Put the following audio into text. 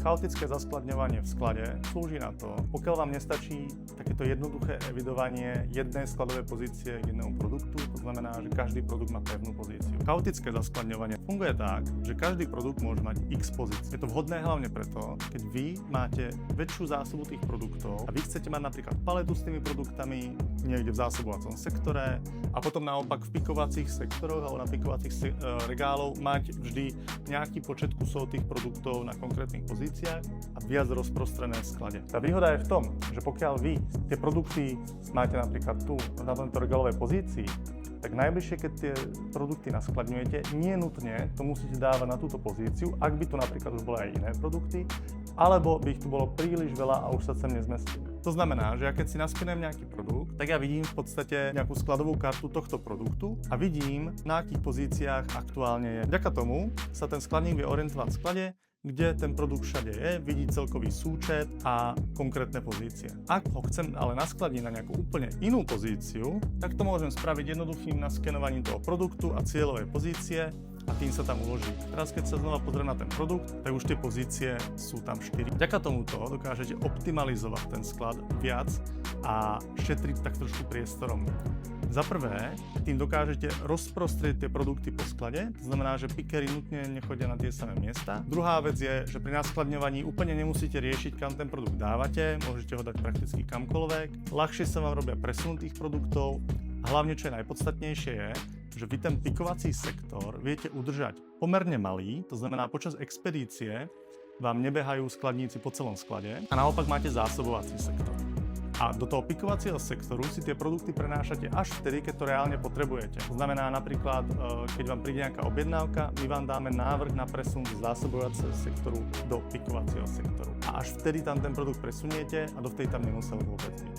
Chaotické zaskladňovanie v sklade slúži na to, pokiaľ vám nestačí takéto jednoduché evidovanie jednej skladovej pozície k jednému produktu, to znamená, že každý produkt má pevnú pozíciu. Chaotické zaskladňovanie funguje tak, že každý produkt môže mať x pozícií. Je to vhodné hlavne preto, keď vy máte väčšiu zásobu tých produktov a vy chcete mať napríklad paletu s tými produktami niekde v zásobovacom sektore a potom naopak v pikovacích sektoroch alebo na pikovacích regálov mať vždy nejaký počet kusov tých produktov na konkrétnych pozíciách a viac rozprostrené v sklade. Tá výhoda je v tom, že pokiaľ vy tie produkty máte napríklad tu na tejto regálovej pozícii, tak najbližšie, keď tie produkty naskladňujete, nie nutne to musíte dávať na túto pozíciu, ak by tu napríklad už boli aj iné produkty, alebo by ich tu bolo príliš veľa a už sa sem nezmestili. To znamená, že ja keď si naspienem nejaký produkt, tak ja vidím v podstate nejakú skladovú kartu tohto produktu a vidím, na akých pozíciách aktuálne je. Vďaka tomu sa ten skladník vie orientovať v sklade, kde ten produkt všade je, vidí celkový súčet a konkrétne pozície. Ak ho chcem ale naskladniť na nejakú úplne inú pozíciu, tak to môžem spraviť jednoduchým naskenovaním toho produktu a cieľovej pozície a tým sa tam uloží. Teraz keď sa znova pozriem na ten produkt, tak už tie pozície sú tam 4. Vďaka tomuto dokážete optimalizovať ten sklad viac a šetriť tak trošku priestorom. Za prvé, tým dokážete rozprostrieť tie produkty po sklade, to znamená, že pikery nutne nechodia na tie samé miesta. Druhá vec je, že pri naskladňovaní úplne nemusíte riešiť, kam ten produkt dávate, môžete ho dať prakticky kamkoľvek. Ľahšie sa vám robia presun tých produktov a hlavne, čo je najpodstatnejšie je, že vy ten pikovací sektor viete udržať pomerne malý, to znamená počas expedície vám nebehajú skladníci po celom sklade a naopak máte zásobovací sektor. A do toho pikovacieho sektoru si tie produkty prenášate až vtedy, keď to reálne potrebujete. To znamená napríklad, keď vám príde nejaká objednávka, my vám dáme návrh na presun z zásobovacieho sektoru do pikovacieho sektoru. A až vtedy tam ten produkt presuniete a dovtedy tam nemusel vôbec byť.